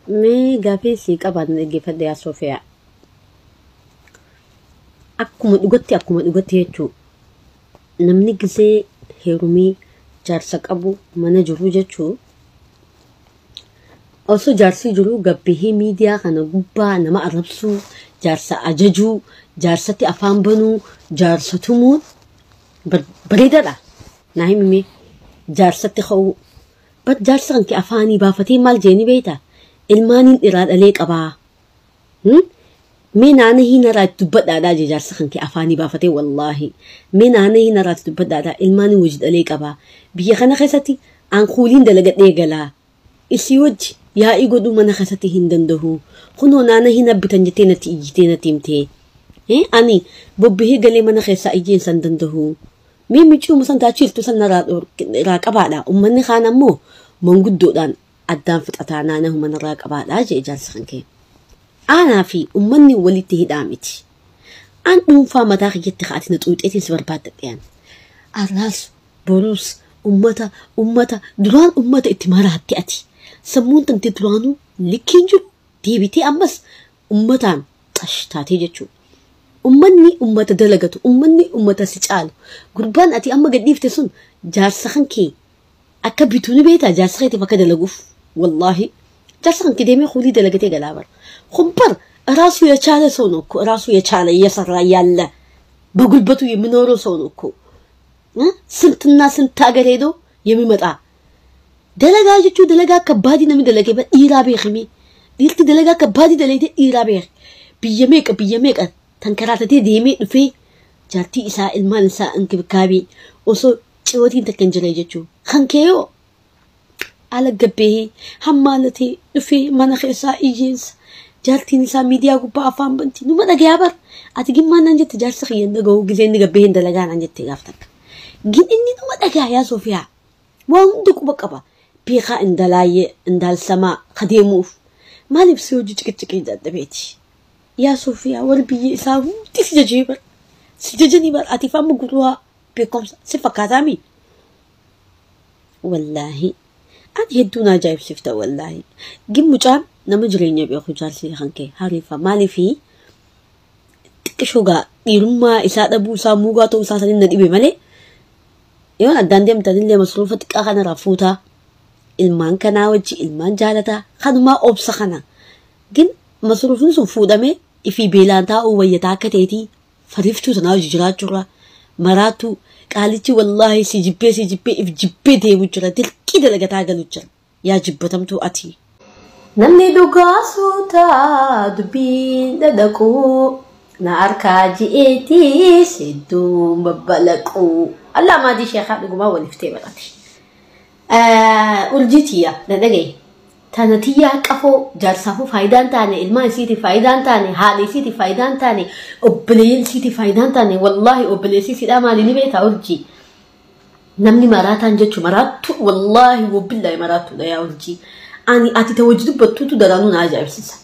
مي قافيسي قبض نجيفد يا صوفيا أكو مدقتي هيتشو نمني قزي هيرومي جارسك أبو منا جرو جتشو أوسو جارسي جرو قبيه ميديا خانا قبا نما أربسو جارسا أججو جارستي أفان بنو جارسة تموت بريدة لا ناهي ميمي جارستي خو بد جارسا انكي أفاني بافتي مال جيني بيتا المانين إراد عليك أبا مين أنا هنا رات تبدأ دا جارسا انكي أفاني بافتي والله مين أنا هنا رات تبدأ دا المانين وجد عليك أبا بيا خانا خيستي عن خولين دلقت نيقلا إسي وجه يا إيقودو منا خيستي هندندهو خنو نانا هنا بتنجتين تيجتين تيمتي أني بوبيه قالي منا خيسا إيجين سندندهو ميمي تشو مسان تاچيل تو سن راقبا دا أمني خانا مو من قدو دان أدام فتاتانا نهو من راقبا دا جي جالس خانكي أنا في أمني وليته دامتي أن نوفا مداخي يتخاتي نتويت إتين سبر بادت يعني أرلاس بروس أمتا دران أمتا اتمارات تأتي سمون تنتي درانو لكينجو تيبتي أمس أمتان تاتي جتشو أمني أمتا دلقتو أمني أمتا سيجالو قربان أتي أما قد نيفتي سن جارسا خانكي أكا بيتوني بيتا جارسا خيتي فكا دلقوف والله جارسا خانكي ديمي خولي دلقتي قلابر خمبر راسو يچاله سونوكو راسو يچاله يسرا يالا بقلبتو يمنورو سونوكو سنتنا سنت أجر هيدو يمي متى دلقا جتشو دلقا كبادي نمي دلقا بس إيرابي خمي دلتي دلقا كبادي دلقا إيرابي بيميك تنكراتي ديمي في جارتي إساء المال إساء انك بكابي وصو چوتين تكنجلي جتشو خنكيو على قبيه حمالتي في منخ إساء إيجينس جارتي نساء ميديا قبا أفام بنتي نو مدى جابر أتقين ما ننجت جار سخيان دقو قزين قبيهن دلقا ننجت غافتك جين إني نو مدى يا صوفيا وعندك بقبا بيخا اندلاي اندال سما خديموف ما لبسيو جيجي جاد بيتي يا صوفيا والبي إساو سججني بر أتفا مقروها بيكم سفكاتامي والله أنا هدونا جايب سفتا والله جيم مجام نمجرين يبي أخو جالسي خانكي هاريفا مالي في تكشوغا إيرما إساء دبو ساموغا تو ساسالين ندي بمالي يوان أدان ديم تدين مصروفتك أخانا رافوتا ilmaan kanaa wajji ilmaan jaalataa kanumaa obsa kana gin masruufni sun fuudhame ifii beelaan taa'uu wayyataa akka ta'eetii fariiftuu sanaa hojii jiraachurra maraatu qaalichi wallaahi si jibbee if jibbee deemu jira dirqii dalagataa galu jira yaa jibbatamtuu ati. Namni dhugaa suutaa dubbiin dhadhaquu na arkaa ji'eetii sedduu babbalaquu Allah maadii sheekaa dhugumaa waliftee barate. urjitiya dadagay tanatiya qafo jaarsafu faayidaan taane ilma isiiti faayidaan taane haadhi isiiti faayidaan taane obboleeyyin isiiti faayidaan taane wallahi obboleessi sidha maalini beeta urji namni maraataan jechu maraattu wallahi wabillahi maraattu yaa urji ani ati tawajjudu battutu daraanu na ajaa'ibsiisa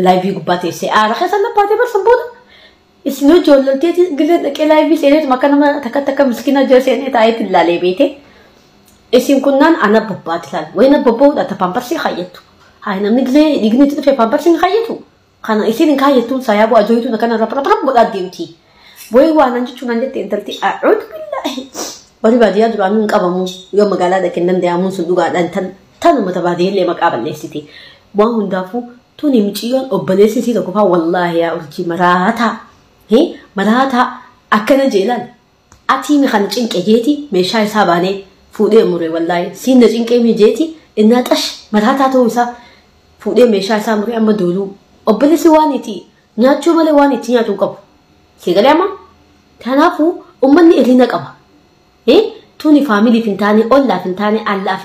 live gubbaate se ara khasana paate bar sabooda isno jollanteeti gile dhaqee live seenet makana takka miskina jeeseenet ayet ilaale beete اسم كنان أنا ببات لان وين ببود أتبامبرسي خيطو هاي نمنجزي يجني تدفع بامبرسي خيطو خانا يصير خيطو سيابو أجويتو نكنا رب بقديمتي بوي وانا نجتو نجت انترتي أعوذ بالله وري بعديها جبانو نكابمو يوم مقالة دكنا نديامو صندوقا لان تن متباديه اللي مقابل ليستي وان دافو توني مجيون أبليسي تكوفا والله يا أرجي مراتا هي مراتا أكنا جيلان أتي مخانجين كجيتي مشاي ساباني فودي مري والله سين نجين كيمي جيتي إنها تش مرهاتا توسا فودي ميشا سامري أما دولو أبليسي وانيتي ناتشو مالي وانيتي ناتشو قبو سيغالي أما تنافو أمني إلينا قبا توني فاميلي فنتاني أولا فنتاني ألا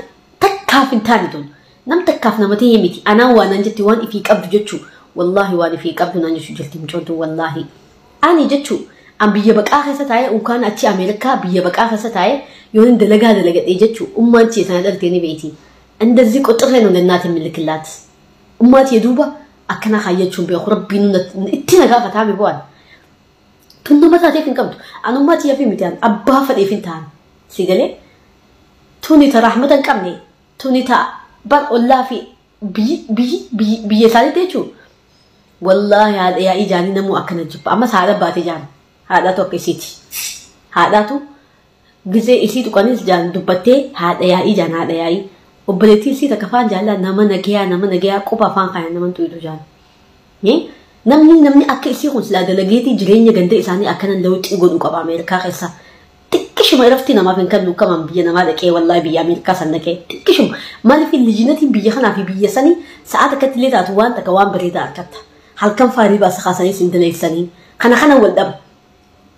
تكا فنتاني دون نم تكا فنمتي يميتي أنا وانا نجتي وان إفي قبض جتشو والله وان إفي قبض نانجشو جلتي مجوندو والله أني جتشو أم بيبك آخر ستاية وكان أتي أمريكا بيبك آخر ستاية يون دلقا إيجتشو أمانتي سنادرتيني بيتي عند الزيك أتغينو للنات الملكلات أماتي يدوبا أكنا خايتشون بيخو ربي اتنا غافة تابي بوان تنو متى تيفين قمتو أنا أماتي يفين متان أبا فديفين تان سيقالي توني تا رحمة كمني توني تا بل الله في biyya isaaniitti jechuudha. Wallaahi haadha yaa'ii jaanii namuu akkana jibba. Ammas haadha baate jaan. Haadhaatu akka isiiti. Haadhaatu gisee isii tuqanis jaan dubbattee haadha yaa'ii jaan haadha yaa'ii. Obboleettiin isii takka afaan jaalala nama nagayaa qofa afaan kaayaan nama tuytu jaan. Namni akka isii kun silaa dalageetii jireenya ganda isaanii akkanan lawuxii godhuu qaba Ameerikaa keessa. Xiqqishuma irratti namaaf hin kennu kaman biyya namaa dhaqee wallaahi biyya Ameerikaa san dhaqee xiqqishuma maaliif lijinatiin biyya kanaa fi biyya sanii sa'aat akkatti illee taatu waan takka waan bareedaa argatta. Halkan faarii baasa kaasanii sin daleessanii kana wal dhaba.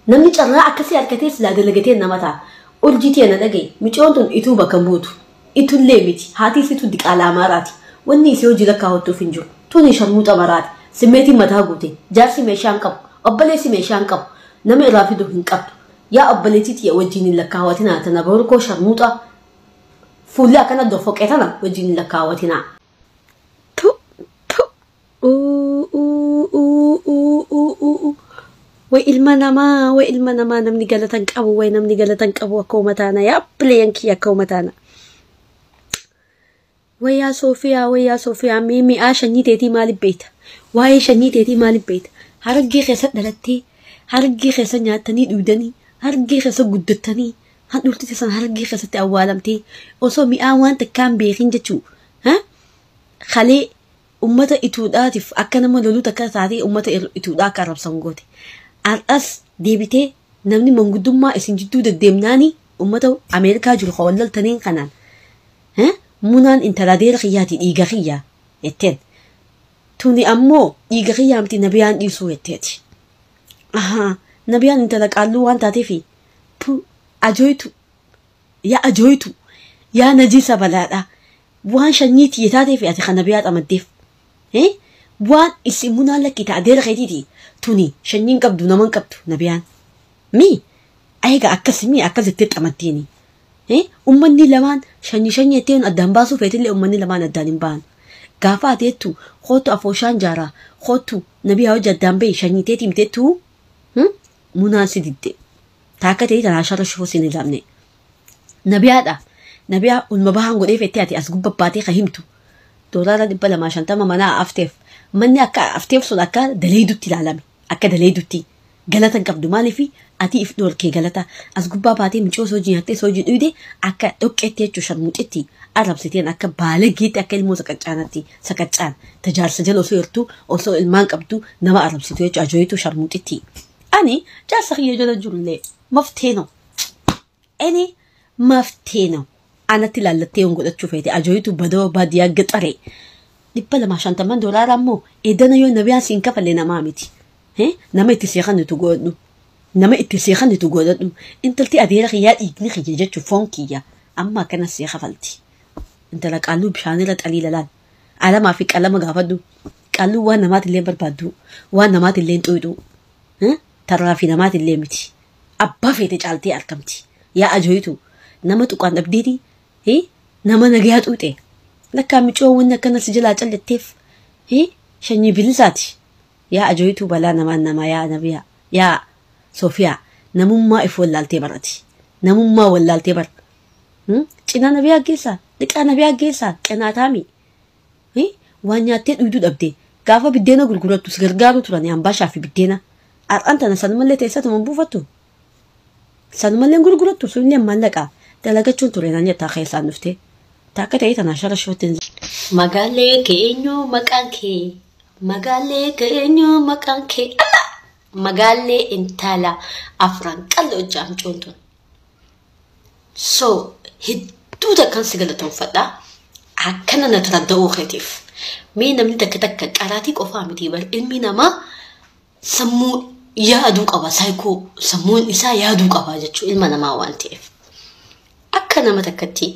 Namni carraa akkasii harkatee silaa dalagatee nama ta'a. Urjiitii ana dhagaye micoon tun ituu bakka buutu. Itullee miti haati isiitu diqaalaa maaraati. Wanni isii hojii lakkaawwattuuf hin jiru. Tuni sharmuuxa maraati. Simmeetiin mataa guute. Jaarsi meeshaan qabu. Obboleessi meeshaan qabu. Nama irraa fiduu hin qabdu. Yaa obboleettiitii yaa wajjin hin lakkaawwatinaa tana borkoo sharmuuxa. Fuulli akkana doffoqee tana wajjin hin lakkaawwatinaa. Way ilma namaa namni galatan qabu akka uumataana yaa bileen kiyya akka uumataana. Wayyaa Soofiyaa mi'aa shanyii teetii maaliif beekta? Waa'ee shanyii teetii maaliif beekta? Harargee keessa dhalattee, harargee keessa nyaatanii dhuudanii, harargee keessa guddatanii, handhuurtite san harargee keessatti awwaalamtee osoo mi'aa waan takkaan beekin jechuu. Kalee ummata ituudhaatiif akka nama loluu takka taatee ummata ituudhaa akka arrabsan goote. Har'as deebitee namni manguddummaa isin jidduu deddeemnaanii ummata Ameerikaa jiru hawallaltaniin kanaan. Munaan intala deera kiyyaati dhiiga kiyyaa jetteen. Tuni ammoo dhiiga kiyyaa miti nabiyaan dhiisuu jetteeti. Nabiyaan intala qaalluu waan taateefi ajooytu yaa najiisa balaadha. Waan shanyiiti yetaateefi ati kan nabiyaa xamaddeef. Waan isin munaan lakkita adeera keetiiti. Tuni shanyiin qabdu naman qabdu nabiyaan. Eega akkasii akkasitti xamaddeeni. Ummanni lamaan shanyii ittiin addaan baasuu feetillee ummanni lamaan addaan hin ba'an. Gaafa ateettu kootu afooshaan jaaraa kootu nabiyaa hojii addaan bahi shanyii teetii miteettu munaan si didde. Taakka ta'ee tanaa shara shufuu sin ilaalne. Nabiyaadha. Nabiyaa ulma bahaan godhee fettee ati as gubbabbaatee ka himtu. Doolaara 250 manaa afteef. Manni akka afteef sun akka daleedutti ilaalame. Akka daleedutti. Galata qabdu maaliifi ati if dhoorkee galata as gubbaa baatee micoo hojii nyaattee hojii dhuide akka dhoqqeetti jechuu sharmuuxitti arrabsiteen akka baalageetti akka ilmoo saqaccaan tajaarsa jala osoo jirtu osoo ilmaan qabdu nama arrabsitu jechuu ajooyitu sharmuuxitti. Ani jaarsa kiyya jala jirullee mafteeno. Mafteeno. Anatti laallattee yoon godhachuu feete ajooyitu badoo baadiyyaa gaxaree. $250 ammoo eedana yoo nabiyaan siin kafalee namaa miti. Nama itti seeqanitu godhu. Nama itti seeqanitu godhadhu. Intalti adeera kiyyaa dhiigni kiyya jechuun foon kiyya. Amma akkana seeqa falti. Intala qaalluu bishaanirra xalii lalaan. Alamaa fi qalama gaafadhu. Qaalluu waan namaatillee barbaaddu. Waan namaatillee xuyidhu. Tarraa fi namaatillee miti. Abbaa feete caaltee argamti. Yaa ajooyitu. Nama tuqaan dhabdeeti. Nama nagayaa xuuxe. Lakkaa micoo wanni akkana si jalaa calletteef. Shanyii bilisaati. Yaa ajooyitu balaa namaa yaa nabiyaa. Yaa Soofiyaa. Namummaa if wallaaltee barati. Namummaa wallaaltee bar. Cinaa nabiyaa geessaa. Liqaa nabiyaa geessaa. Qanaataami. Waan nyaattee dhuyduu dhabdee. Gaafa biddeena gurgurattu si gargaaru turan hambaashaa fi biddeena. Har'aan tana sanumallee teessatu man buufattu. Sanumallee gurgurattu sunillee mallaqaa. Dalagachuun ture naan jettaa keessaan dhuftee. Taakka ta'ee tanaa shara shootiin. Magaalee keenyoo maqaan kee. Magaalee keenyoo maqaan kee. Magaalee intala afran qal'oo jaamcoon tun. So hedduu takkaan si galatoonfadha. Akkana na taradda'uu keetiif. Mee namni takka qaraatii qofaa miti bar ilmi namaa sammuu yaaduu qaba saayikoo sammuun isaa yaaduu qaba jechuun ilma namaa waan ta'eef. Akka nama takkatti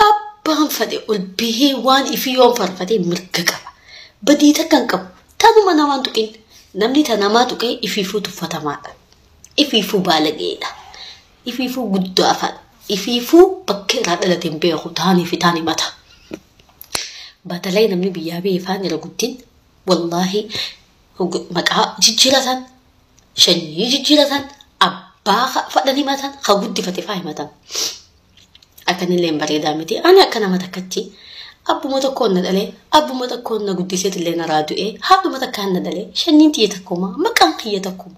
abbaan fadhe ol bihee waan ifii yoon farfatee mirga qaba. Badii takkan qabu. Tanuma namaan tuqin namni tanamaa tuqee ifiifuu tuffatamaadha. Ifiifuu baalageedha. Ifiifuu guddaafaadha. Ifiifuu bakka irraa dhalateen beeku taanii fi taanii mata. Batalay namni biyyaa beefaan irra guddin wallaahi maqaa jijjiiratan shanyii jijjiiratan abbaa fadhanii matan ka guddifate faa himatan. Akkanillee bareedaa miti. Ani akka nama takkatti أبو متكون ندلي أبو متكون نقديسيت اللي نرادو هادو متكان ندلي شنين تيتكوما ما كان قيتكم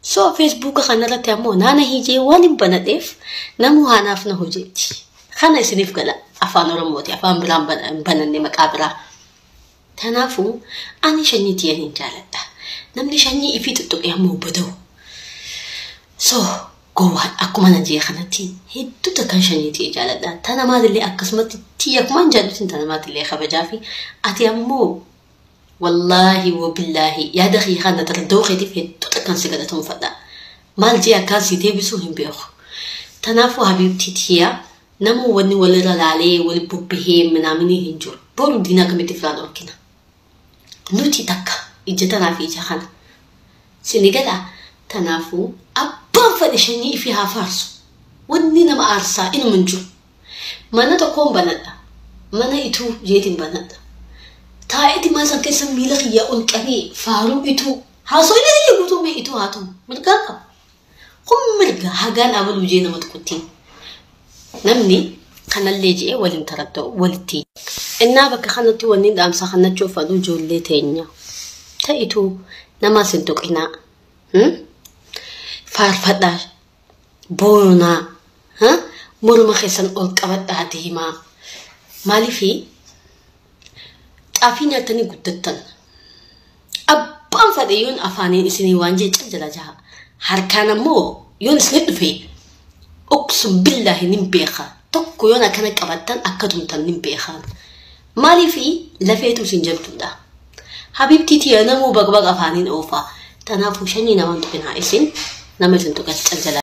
سو فيسبوك خانا رتامو نانا هيجي والي بندف نمو هانافنا هجيتي خانا يسنيف قلا أفان رموتي أفان بلان بناني مكابرا تنافو أني شنين تيانين جالتا نمني شنين إفيت التقيا مو بدو سو قوة أكو ما نجي خناتين هدو تكن شنين تي جالتا تنا ما اللي أكسمت تيك ما نجادو تنا ما اللي خبجافي أتيامو والله وبالله يا دخي خانة تردوخي في هدو تكن سيقدتهم فدا مال جي أكاسي تيبسوهم بيخو تنافو حبيبتي تيا نمو وني ولد عليه والبوبيه منامني هنجور بولو دينا كميتي فلان أوركينا نوتي تكا إجتنا في جخانا سنقلا تنافو أبان فدشني فيها فارسو وني نما أرسا إنو منجور مانا تقوم بنادا مانا إتو جيتين بنادا تايتي ما سنكسم ميلخ يا أنكني فارو إتو هاسو إلا يقولوا مي إتو هاتو ملقاكا قم ملقا هاقان أول وجينا متكوتين نمني خنا اللي جي ولين تردو ولتي إنا بك خنتي ونين دامسا خنا تشوف أدو جولي تينيا تايتو نما سنتوك إنا فارفدا بونا مرمى خيسان أولك أبد أهديما مالي في أفينا تاني قدتن أبان فديون أفاني إسني وانجي تجلا جها هركانا مو يون سنت في أقسم بالله نمبيخا تكو يونا كان كبتن أكدهم تن نمبيخا مالي في لفيتو سنجبتو دا حبيبتي تي أنا مو بغبغ أفانين أوفا تنافو شني نمان تبين هايسين نمتن تكت تجلا